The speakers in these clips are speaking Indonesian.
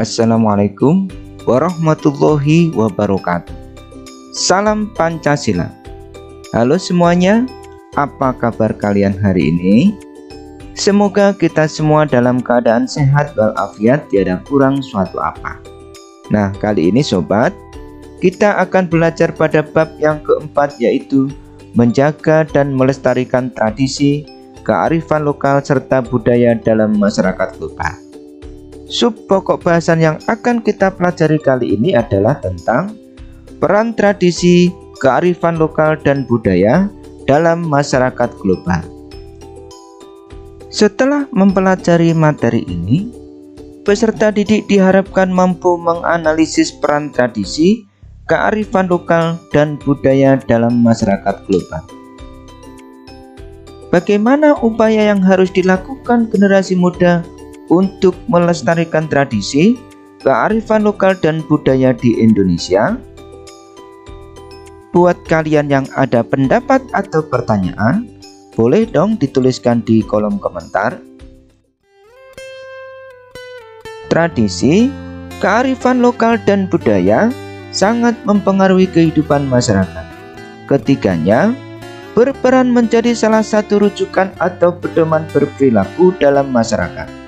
Assalamualaikum warahmatullahi wabarakatuh. Salam Pancasila. Halo semuanya, apa kabar kalian hari ini? Semoga kita semua dalam keadaan sehat walafiat, tiada kurang suatu apa. Nah, kali ini sobat, kita akan belajar pada bab yang keempat, yaitu menjaga dan melestarikan tradisi, kearifan lokal serta budaya dalam masyarakat global. Sub pokok bahasan yang akan kita pelajari kali ini adalah tentang peran tradisi, kearifan lokal dan budaya dalam masyarakat global. Setelah mempelajari materi ini, peserta didik diharapkan mampu menganalisis peran tradisi, kearifan lokal dan budaya dalam masyarakat global. Bagaimana upaya yang harus dilakukan generasi muda untuk melestarikan tradisi, kearifan lokal dan budaya di Indonesia? Buat kalian yang ada pendapat atau pertanyaan, boleh dong dituliskan di kolom komentar. Tradisi, kearifan lokal dan budaya sangat mempengaruhi kehidupan masyarakat. Ketiganya berperan menjadi salah satu rujukan atau pedoman berperilaku dalam masyarakat.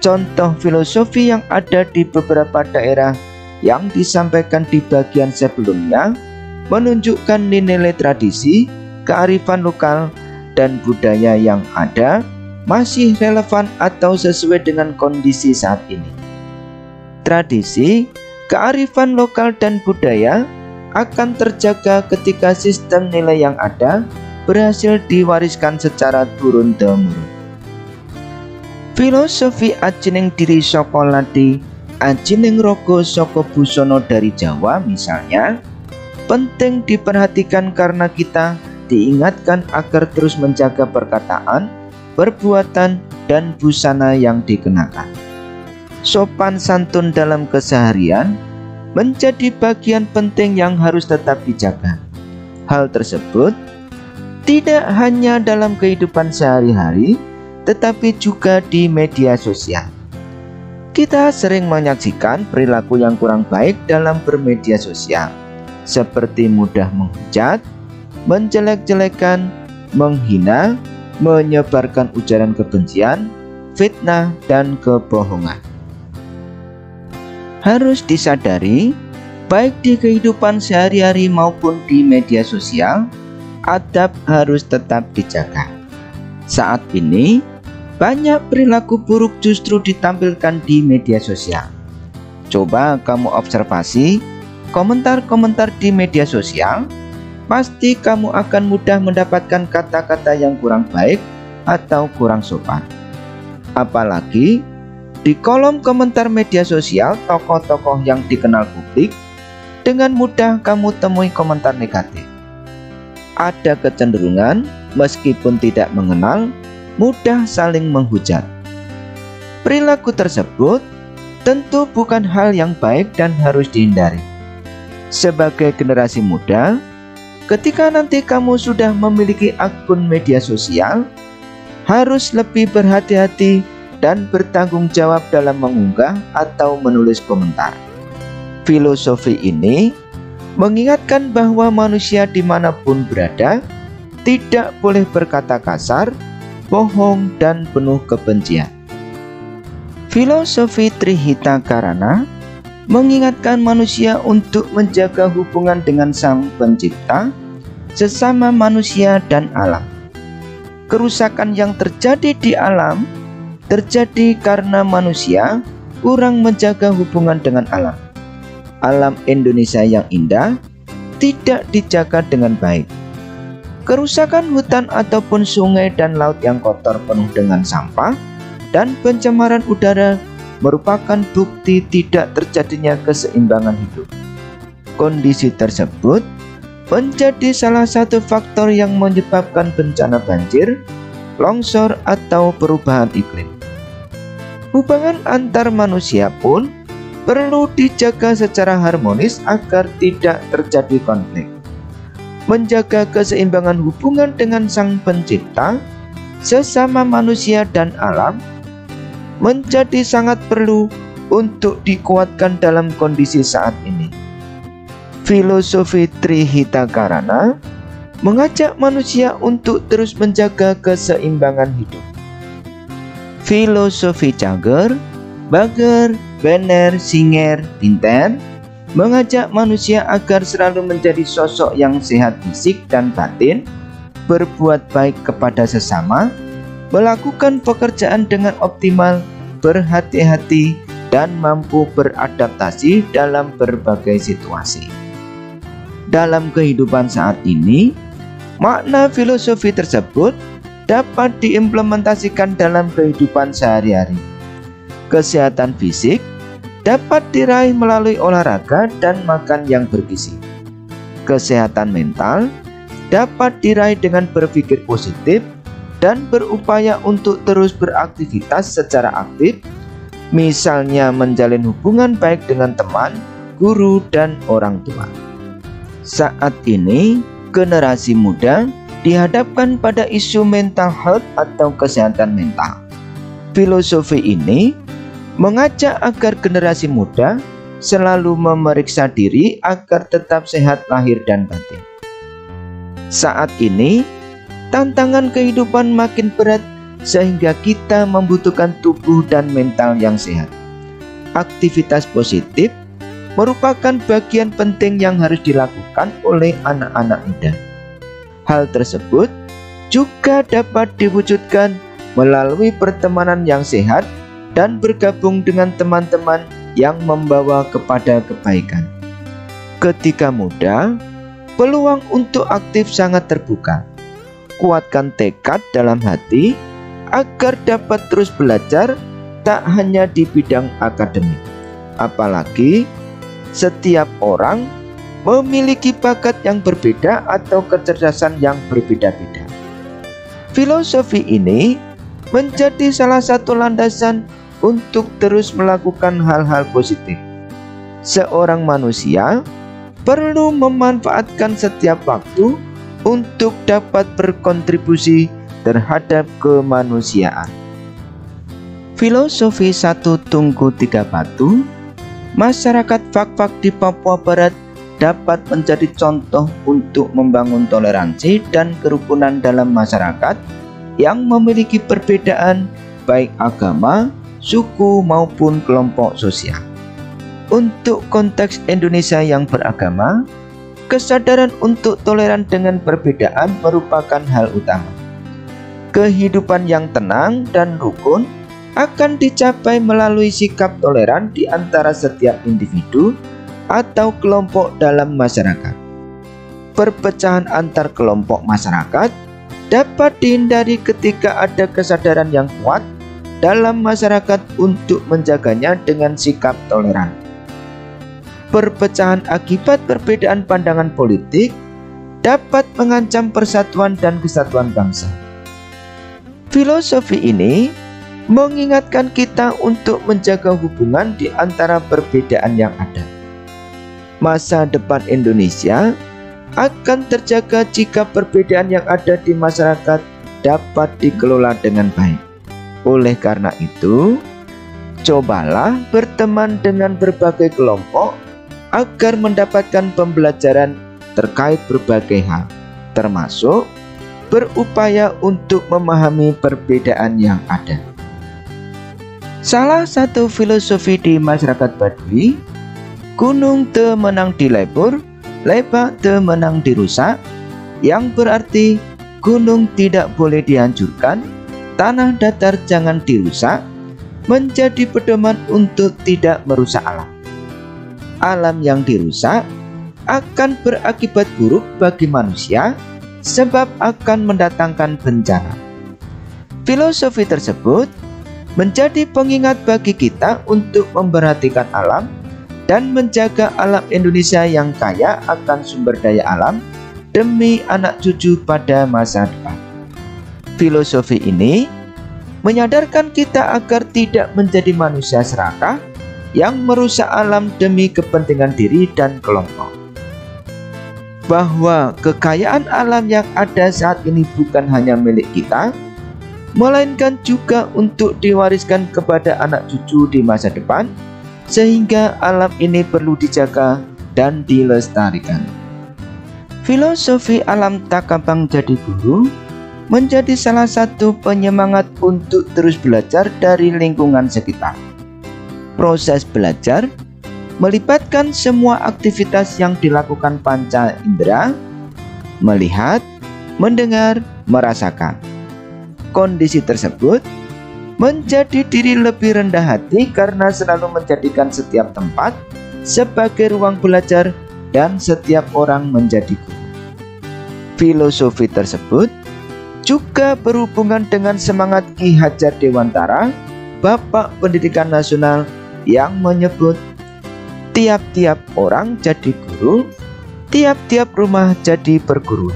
Contoh filosofi yang ada di beberapa daerah yang disampaikan di bagian sebelumnya menunjukkan nilai tradisi, kearifan lokal, dan budaya yang ada masih relevan atau sesuai dengan kondisi saat ini. Tradisi, kearifan lokal, dan budaya akan terjaga ketika sistem nilai yang ada berhasil diwariskan secara turun-temurun. Filosofi ajining diri saka lati, ajining rogo saka busono dari Jawa misalnya, penting diperhatikan karena kita diingatkan agar terus menjaga perkataan, perbuatan, dan busana yang dikenakan. Sopan santun dalam keseharian menjadi bagian penting yang harus tetap dijaga. Hal tersebut tidak hanya dalam kehidupan sehari-hari, tetapi juga di media sosial. Kita sering menyaksikan perilaku yang kurang baik dalam bermedia sosial, seperti mudah menghujat, menjelek-jelekan, menghina, menyebarkan ujaran kebencian, fitnah, dan kebohongan. Harus disadari, baik di kehidupan sehari-hari maupun di media sosial, adab harus tetap dijaga. Saat ini, banyak perilaku buruk justru ditampilkan di media sosial. Coba kamu observasi komentar-komentar di media sosial, pasti kamu akan mudah mendapatkan kata-kata yang kurang baik atau kurang sopan. Apalagi di kolom komentar media sosial tokoh-tokoh yang dikenal publik, dengan mudah kamu temui komentar negatif. Ada kecenderungan meskipun tidak mengenal, mudah saling menghujat. Perilaku tersebut tentu bukan hal yang baik dan harus dihindari. Sebagai generasi muda, ketika nanti kamu sudah memiliki akun media sosial, harus lebih berhati-hati dan bertanggung jawab dalam mengunggah atau menulis komentar. Filosofi ini mengingatkan bahwa manusia dimanapun berada tidak boleh berkata kasar, bohong, dan penuh kebencian. Filosofi Trihita Karana mengingatkan manusia untuk menjaga hubungan dengan Sang Pencipta, sesama manusia, dan alam. Kerusakan yang terjadi di alam terjadi karena manusia kurang menjaga hubungan dengan alam. Alam Indonesia yang indah tidak dijaga dengan baik. Kerusakan hutan ataupun sungai dan laut yang kotor penuh dengan sampah dan pencemaran udara merupakan bukti tidak terjadinya keseimbangan hidup. Kondisi tersebut menjadi salah satu faktor yang menyebabkan bencana banjir, longsor, atau perubahan iklim. Hubungan antar manusia pun perlu dijaga secara harmonis agar tidak terjadi konflik. Menjaga keseimbangan hubungan dengan Sang Pencipta, sesama manusia, dan alam menjadi sangat perlu untuk dikuatkan dalam kondisi saat ini. Filosofi Trihitakarana mengajak manusia untuk terus menjaga keseimbangan hidup. Filosofi Cager, Bager, Bener, Singer, Pinter mengajak manusia agar selalu menjadi sosok yang sehat fisik dan batin, berbuat baik kepada sesama, melakukan pekerjaan dengan optimal, berhati-hati, dan mampu beradaptasi dalam berbagai situasi. Dalam kehidupan saat ini, makna filosofi tersebut dapat diimplementasikan dalam kehidupan sehari-hari. Kesehatan fisik dapat diraih melalui olahraga dan makan yang bergizi. Kesehatan mental dapat diraih dengan berpikir positif dan berupaya untuk terus beraktivitas secara aktif, misalnya menjalin hubungan baik dengan teman, guru, dan orang tua. Saat ini, generasi muda dihadapkan pada isu mental health atau kesehatan mental. Filosofi ini mengajak agar generasi muda selalu memeriksa diri agar tetap sehat lahir dan batin. Saat ini, tantangan kehidupan makin berat sehingga kita membutuhkan tubuh dan mental yang sehat. Aktivitas positif merupakan bagian penting yang harus dilakukan oleh anak-anak muda. Hal tersebut juga dapat diwujudkan melalui pertemanan yang sehat dan bergabung dengan teman-teman yang membawa kepada kebaikan. Ketika muda, peluang untuk aktif sangat terbuka. Kuatkan tekad dalam hati agar dapat terus belajar, tak hanya di bidang akademik. Apalagi setiap orang memiliki bakat yang berbeda atau kecerdasan yang berbeda-beda. Filosofi ini menjadi salah satu landasan untuk terus melakukan hal-hal positif. Seorang manusia perlu memanfaatkan setiap waktu untuk dapat berkontribusi terhadap kemanusiaan. Filosofi 1 Tungku 3 Batu, masyarakat Fak-Fak di Papua Barat dapat menjadi contoh untuk membangun toleransi dan kerukunan dalam masyarakat yang memiliki perbedaan baik agama, suku maupun kelompok sosial. Untuk konteks Indonesia yang beragama, kesadaran untuk toleran dengan perbedaan merupakan hal utama. Kehidupan yang tenang dan rukun akan dicapai melalui sikap toleran di antara setiap individu atau kelompok dalam masyarakat. Perpecahan antar kelompok masyarakat dapat dihindari ketika ada kesadaran yang kuat dalam masyarakat untuk menjaganya dengan sikap toleran. Perpecahan akibat perbedaan pandangan politik dapat mengancam persatuan dan kesatuan bangsa. Filosofi ini mengingatkan kita untuk menjaga hubungan di antara perbedaan yang ada. Masa depan Indonesia akan terjaga jika perbedaan yang ada di masyarakat dapat dikelola dengan baik. Oleh karena itu, cobalah berteman dengan berbagai kelompok agar mendapatkan pembelajaran terkait berbagai hal, termasuk berupaya untuk memahami perbedaan yang ada. Salah satu filosofi di masyarakat Baduy, gunung teu menang dilebur, lebak teu menang dirusak, yang berarti gunung tidak boleh dihancurkan, tanah datar jangan dirusak, menjadi pedoman untuk tidak merusak alam. Alam yang dirusak akan berakibat buruk bagi manusia sebab akan mendatangkan bencana. Filosofi tersebut menjadi pengingat bagi kita untuk memperhatikan alam dan menjaga alam Indonesia yang kaya akan sumber daya alam demi anak cucu pada masa depan. Filosofi ini menyadarkan kita agar tidak menjadi manusia serakah yang merusak alam demi kepentingan diri dan kelompok. Bahwa kekayaan alam yang ada saat ini bukan hanya milik kita, melainkan juga untuk diwariskan kepada anak cucu di masa depan sehingga alam ini perlu dijaga dan dilestarikan. Filosofi alam tak gampang jadi guru menjadi salah satu penyemangat untuk terus belajar dari lingkungan sekitar. Proses belajar melibatkan semua aktivitas yang dilakukan panca indera: melihat, mendengar, merasakan. Kondisi tersebut menjadi diri lebih rendah hati karena selalu menjadikan setiap tempat sebagai ruang belajar dan setiap orang menjadi guru. Filosofi tersebut juga berhubungan dengan semangat Ki Hajar Dewantara, Bapak Pendidikan Nasional, yang menyebut tiap-tiap orang jadi guru, tiap-tiap rumah jadi perguruan.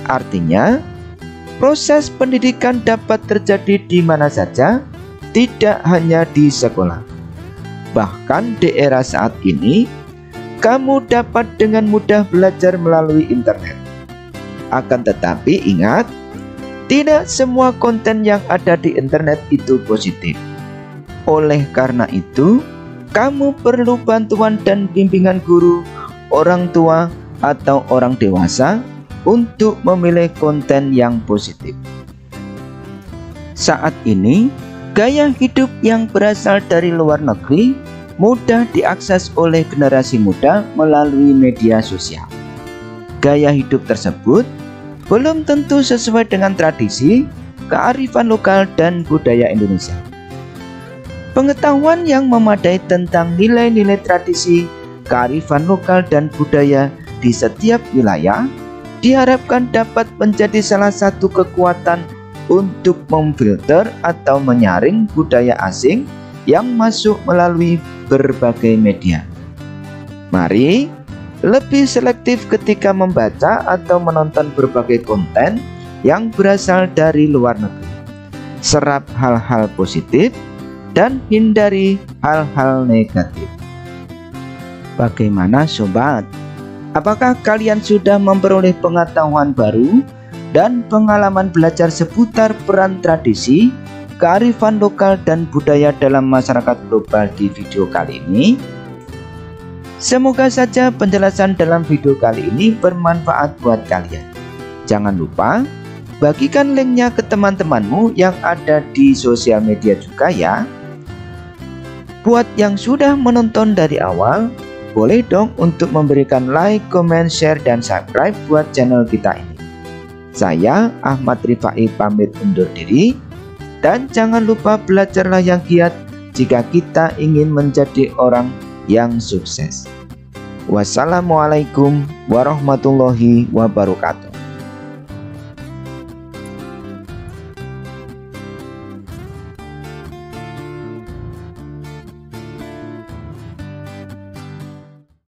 Artinya, proses pendidikan dapat terjadi di mana saja, tidak hanya di sekolah. Bahkan di era saat ini, kamu dapat dengan mudah belajar melalui internet. Akan tetapi ingat, tidak semua konten yang ada di internet itu positif. Oleh karena itu, kamu perlu bantuan dan bimbingan guru, orang tua, atau orang dewasa untuk memilih konten yang positif. Saat ini, gaya hidup yang berasal dari luar negeri mudah diakses oleh generasi muda melalui media sosial. Gaya hidup tersebut belum tentu sesuai dengan tradisi, kearifan lokal, dan budaya Indonesia. Pengetahuan yang memadai tentang nilai-nilai tradisi, kearifan lokal, dan budaya di setiap wilayah diharapkan dapat menjadi salah satu kekuatan untuk memfilter atau menyaring budaya asing yang masuk melalui berbagai media. Mari lebih selektif ketika membaca atau menonton berbagai konten yang berasal dari luar negeri. Serap hal-hal positif dan hindari hal-hal negatif. Bagaimana sobat? Apakah kalian sudah memperoleh pengetahuan baru dan pengalaman belajar seputar peran tradisi, kearifan lokal, dan budaya dalam masyarakat global di video kali ini? Semoga saja penjelasan dalam video kali ini bermanfaat buat kalian. Jangan lupa bagikan linknya ke teman-temanmu yang ada di sosial media juga ya. Buat yang sudah menonton dari awal, boleh dong untuk memberikan like, comment, share, dan subscribe buat channel kita ini. Saya Ahmad Rifai pamit undur diri, dan jangan lupa belajarlah yang giat jika kita ingin menjadi orang yang sukses. Wassalamualaikum warahmatullahi wabarakatuh.